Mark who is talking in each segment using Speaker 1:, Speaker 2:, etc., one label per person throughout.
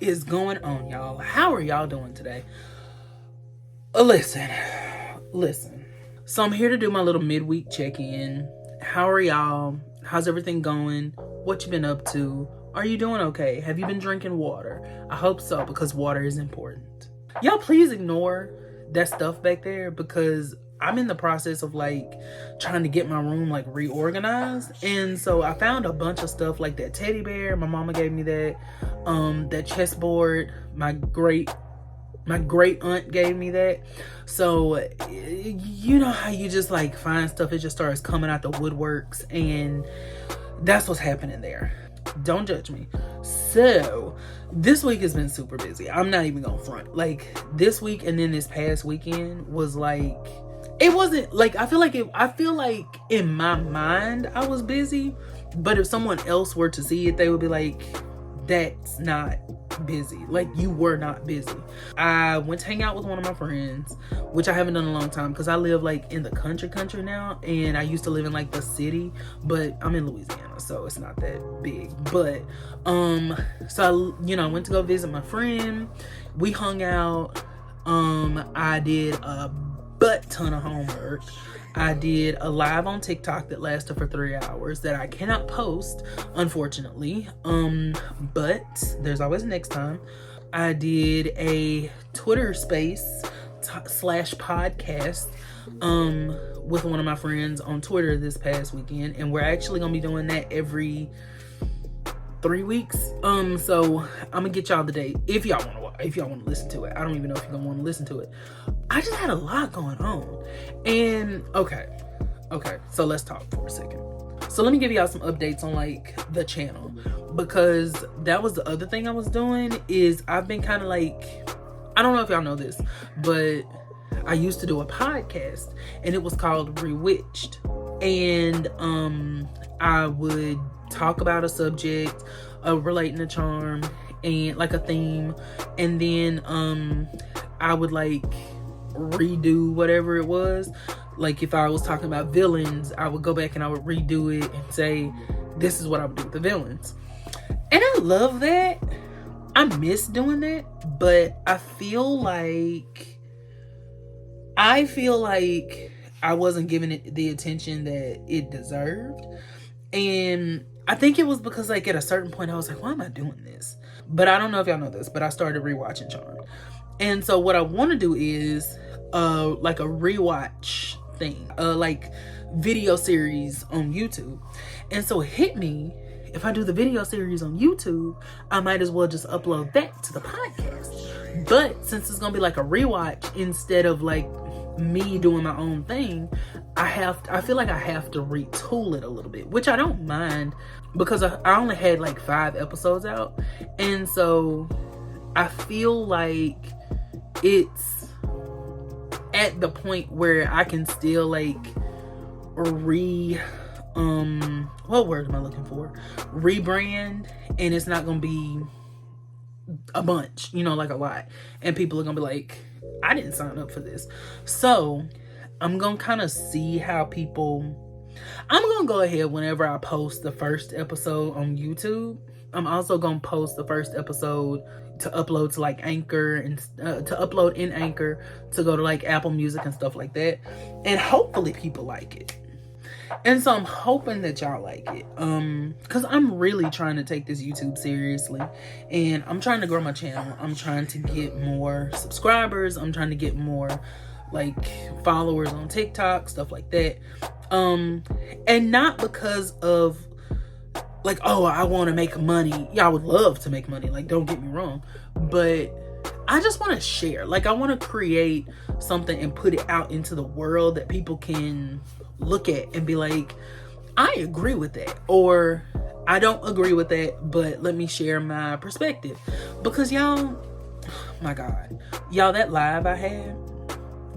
Speaker 1: is going on, y'all? How are y'all doing today? Listen. So I'm here to do my little midweek check-in. How are y'all? How's everything going? What you been up to? Are you doing okay? Have you been drinking water? I hope so, because water is important. Y'all please ignore that stuff back there, because I'm in the process of like trying to get my room like reorganized. And so I found a bunch of stuff like that teddy bear. My mama gave me that. That chessboard. My great aunt gave me that. So you know how you just like find stuff, it just starts coming out the woodworks, and that's what's happening there. Don't judge me. So this week has been super busy. I'm not even gonna front. Like this week and then this past weekend was like, it wasn't like, I feel like in my mind I was busy, but if someone else were to see it, they would be like, that's not busy. Like, you were not busy. I went to hang out with one of my friends, which I haven't done in a long time because I live like in the country now, and I used to live in like the city, but I'm in Louisiana, so it's not that big. But so I went to go visit my friend. We hung out. I did a butt ton of homework. I did a live on TikTok that lasted for 3 hours that I cannot post, unfortunately. But there's always next time. I did a Twitter space slash podcast with one of my friends on Twitter this past weekend, and we're actually gonna be doing that every 3 weeks. So I'm gonna get y'all the date if y'all want to listen to it. I don't even know if you're gonna want to listen to it. I just had a lot going on. And okay, so let's talk for a second. So let me give y'all some updates on like the channel, because that was the other thing I was doing. Is I've been kind of like, I don't know if y'all know this, but I used to do a podcast and it was called Rewitched, and I would talk about a subject relating to charm and like a theme, and then I would like redo whatever it was. Like if I was talking about villains, I would go back and I would redo it and say, this is what I would do with the villains. And I love that. I miss doing that, but I feel like I wasn't giving it the attention that it deserved. And I think it was because like at a certain point I was like, why am I doing this? But I don't know if y'all know this, but I started rewatching Charm. And so what I want to do is like a rewatch thing, like video series on YouTube. And so it hit me, if I do the video series on YouTube, I might as well just upload that to the podcast. But since it's gonna be like a rewatch instead of like me doing my own thing, I feel like I have to retool it a little bit, which I don't mind, because I only had like 5 episodes out, and so I feel like it's at the point where I can still like what word am I looking for? Rebrand, and it's not gonna be a bunch, like a lot, and people are gonna be like, I didn't sign up for this. So I'm gonna kind of see how I'm gonna go ahead whenever I post the first episode on YouTube. I'm also gonna post the first episode to upload to like Anchor, and to upload in Anchor to go to like Apple Music and stuff like that. And hopefully people like it. And so I'm hoping that y'all like it. Because I'm really trying to take this YouTube seriously. And I'm trying to grow my channel. I'm trying to get more subscribers. I'm trying to get more like followers on TikTok, stuff like that. And not because of like, oh, I want to make money. Yeah, I would love to make money. Like, don't get me wrong. But I just want to share. Like, I want to create something and put it out into the world that people can look at and be like, I agree with that, or I don't agree with that, but let me share my perspective. Because y'all, my God, y'all, that live I had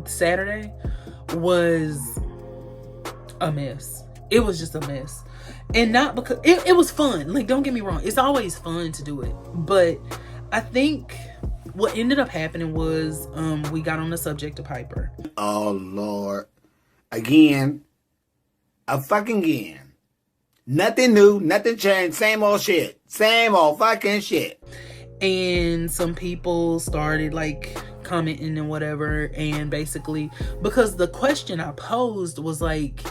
Speaker 1: Saturday was a mess. It was just a mess. And not because it was fun. Like, don't get me wrong, it's always fun to do it. But I think what ended up happening was we got on the subject of Piper.
Speaker 2: Oh Lord. Again. Nothing new, nothing changed, same old shit. Same old fucking shit.
Speaker 1: And some people started like commenting and whatever, and basically because the question I posed was like,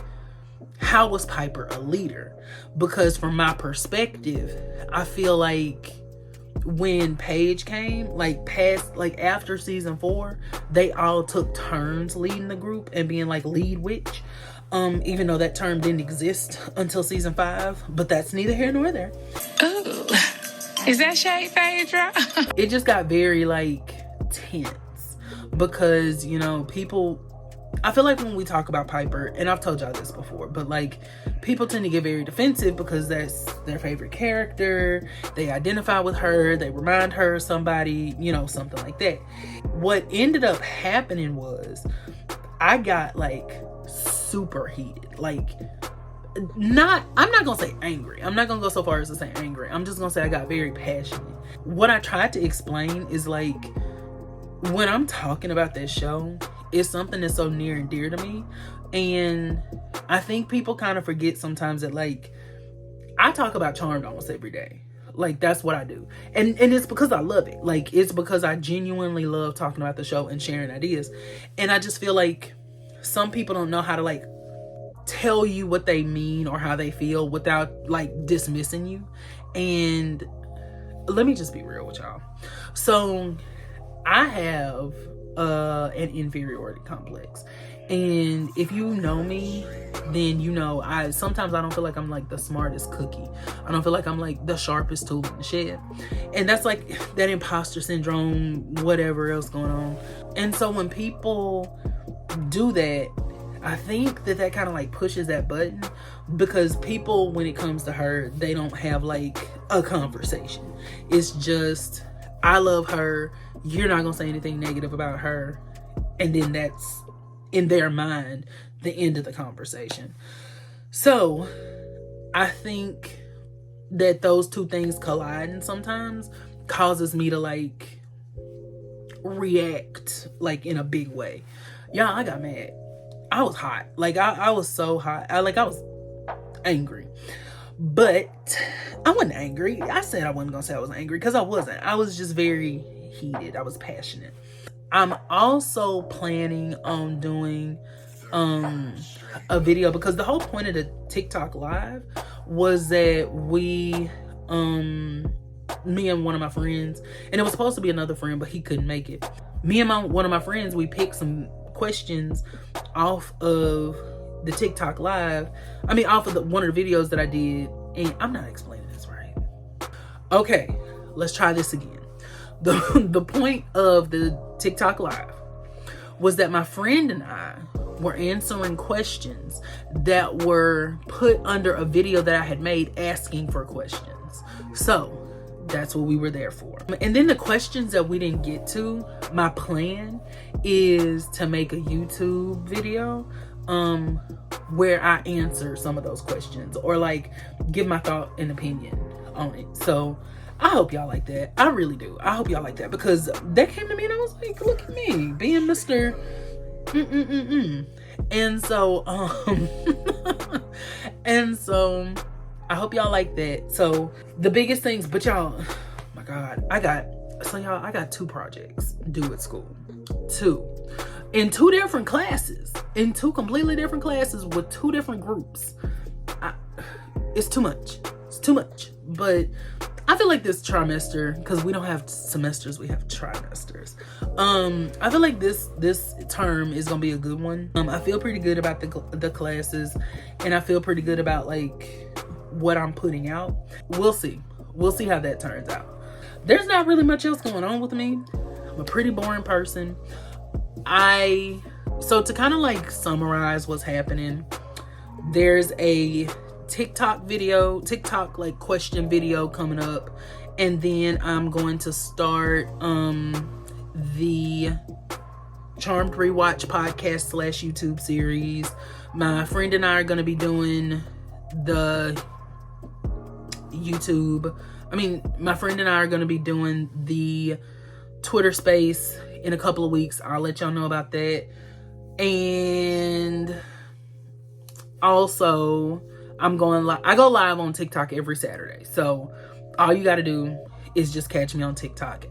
Speaker 1: how was Piper a leader? Because from my perspective, I feel like when Paige came, like after season 4, they all took turns leading the group and being like lead witch. Even though that term didn't exist until season 5, but that's neither here nor there.
Speaker 3: Ooh, is that shade, Phaedra?
Speaker 1: It just got very like tense because, you know, people, I feel like when we talk about Piper, and I've told y'all this before, but like people tend to get very defensive because that's their favorite character. They identify with her. They remind her of somebody, you know, something like that. What ended up happening was I got like super heated. Like, I'm not gonna say angry. I'm not gonna go so far as to say angry. I'm just gonna say I got very passionate. What I tried to explain is like, when I'm talking about this show, it's something that's so near and dear to me. And I think people kind of forget sometimes that like, I talk about Charmed almost every day. Like, that's what I do. And it's because I love it. Like, it's because I genuinely love talking about the show and sharing ideas. And I just feel like some people don't know how to like tell you what they mean or how they feel without like dismissing you. And let me just be real with y'all. So I have an inferiority complex, and if you know me, then you know sometimes I don't feel like I'm like the smartest cookie. I don't feel like I'm like the sharpest tool in the shed, and that's like that imposter syndrome, whatever else going on. And so when people do that, I think that kind of like pushes that button, because people, when it comes to her, they don't have like a conversation. It's just, I love her, you're not gonna say anything negative about her, and then that's, in their mind, the end of the conversation. So I think that those two things colliding sometimes causes me to like react like in a big way. Y'all, I got mad. I was hot. Like, I was so hot. I was angry. But I wasn't angry. I said I wasn't going to say I was angry, because I wasn't. I was just very heated. I was passionate. I'm also planning on doing a video, because the whole point of the TikTok live was that me and one of my friends, and it was supposed to be another friend, but he couldn't make it. Me and one of my friends, we picked some questions off of the TikTok live. I mean, off of one of the videos that I did. And I'm not explaining this right. Okay, let's try this again. The point of the TikTok live was that my friend and I were answering questions that were put under a video that I had made asking for questions. So that's what we were there for. And then the questions that we didn't get to, my plan is to make a YouTube video where I answer some of those questions, or like give my thought and opinion on it. So I hope y'all like that. I really do. I hope y'all like that, because that came to me and I was like, look at me being Mr. And so and so I hope y'all like that. So the biggest things, but y'all, oh my God, I got 2 projects due at school. 2. In 2 different classes. In 2 completely different classes with 2 different groups. It's too much. It's too much. But I feel like this trimester, because we don't have semesters, we have trimesters. I feel like this term is gonna be a good one. I feel pretty good about the classes, and I feel pretty good about like what I'm putting out. We'll see how that turns out. There's not really much else going on with me. I'm a pretty boring person. So to kind of like summarize what's happening, there's a TikTok like question video coming up, and then I'm going to start the Charmed Rewatch podcast / YouTube series. My friend and I are going to be doing the YouTube. My friend and I are going to be doing the Twitter space in a couple of weeks. I'll let y'all know about that. And also, I go live on TikTok every Saturday. So all you got to do is just catch me on TikTok.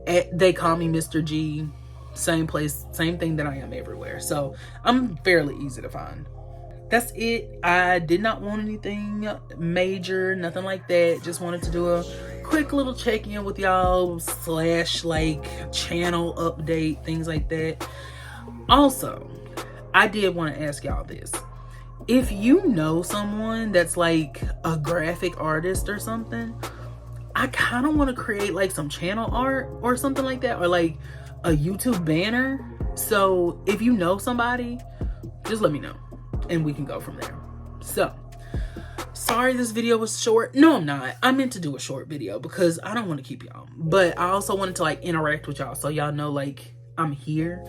Speaker 1: They call me Mr. G. Same place, same thing that I am everywhere. So I'm fairly easy to find. That's it. I did not want anything major, nothing like that. Just wanted to do a quick little check-in with y'all / like channel update, things like that. Also, I did want to ask y'all this. If you know someone that's like a graphic artist or something, I kind of want to create like some channel art or something like that, or like a YouTube banner. So if you know somebody, just let me know and we can go from there. So sorry this video was short. No, I'm not. I meant to do a short video because I don't want to keep y'all, but I also wanted to like interact with y'all so y'all know like I'm here.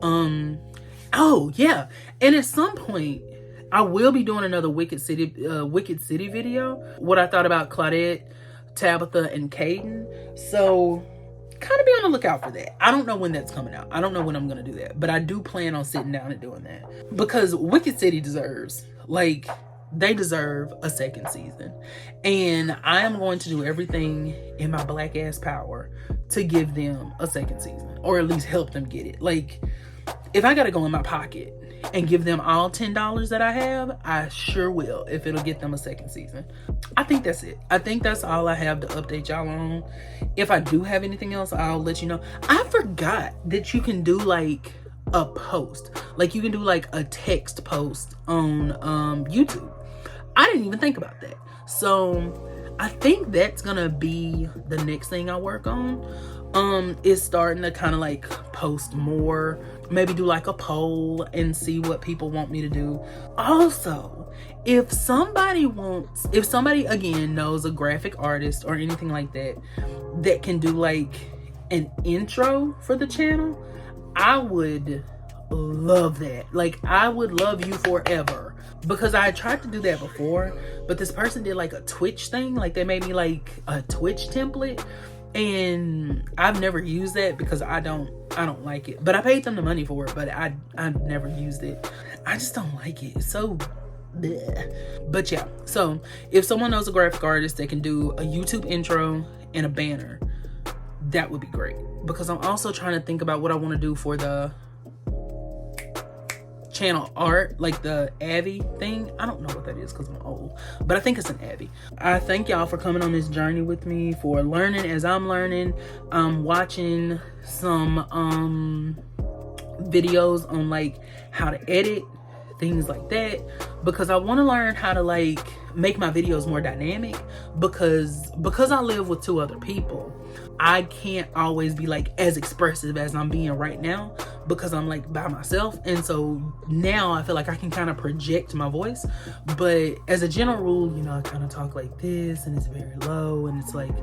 Speaker 1: Oh yeah, and at some point I will be doing another Wicked City video, what I thought about Claudette, Tabitha, and Caden. So kind of be on the lookout for that. I don't know when that's coming out. I don't know when I'm gonna do that, but I do plan on sitting down and doing that because Wicked City deserves, like, they deserve a second season, and I am going to do everything in my black ass power to give them a second season, or at least help them get it. Like, if I gotta go in my pocket and give them all $10 that I have, I sure will, if it'll get them a second season. I think that's it. I think that's all I have to update y'all on. If I do have anything else, I'll let you know. I forgot that you can do like a post. Like you can do like a text post on YouTube. I didn't even think about that. So I think that's gonna be the next thing I work on. Is starting to kind of like post more, maybe do like a poll and see what people want me to do. Also, if somebody again knows a graphic artist or anything like that can do like an intro for the channel, I would love that. Like, I would love you forever, because I tried to do that before, but this person did like a Twitch thing. Like, they made me like a Twitch template, and I've never used that because I don't like it. But I paid them the money for it, but I've never used it. I just don't like it. It's so bleh. But yeah, so if someone knows a graphic artist that can do a YouTube intro and a banner, that would be great, because I'm also trying to think about what I want to do for the channel art, like the Abby thing. I don't know what that is because I'm old, but I think it's an Abby. I thank y'all for coming on this journey with me, for learning as I'm learning. I'm watching some videos on like how to edit, things like that, because I want to learn how to like make my videos more dynamic, because I live with 2 other people. I can't always be like as expressive as I'm being right now, because I'm like by myself. And so now I feel like I can kind of project my voice, but as a general rule, you know, I kind of talk like this, and it's very low, and it's like,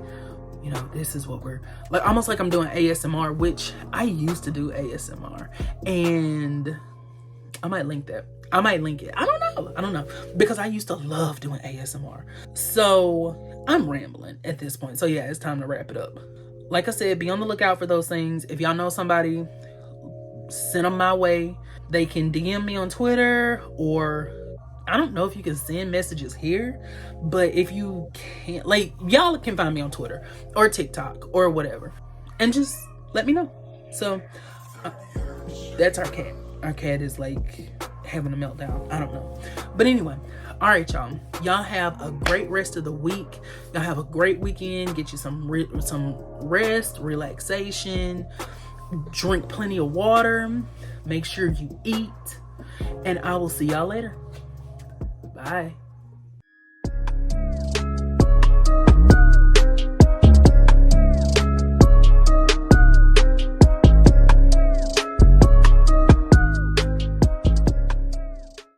Speaker 1: you know, this is what we're like, almost like I'm doing ASMR, which I used to do ASMR, and I might link that. I might link it. I don't know, because I used to love doing ASMR. So I'm rambling at this point. So yeah, it's time to wrap it up. Like I said, be on the lookout for those things. If y'all know somebody, send them my way. They can DM me on Twitter, or I don't know if you can send messages here, but if you can't, like, y'all can find me on Twitter or TikTok or whatever, and just let me know. So that's our cat. Our cat is like having a meltdown. I don't know. But anyway, all right, y'all. Y'all have a great rest of the week. Y'all have a great weekend. Get you some rest, relaxation. Drink plenty of water. Make sure you eat. And I will see y'all later. Bye.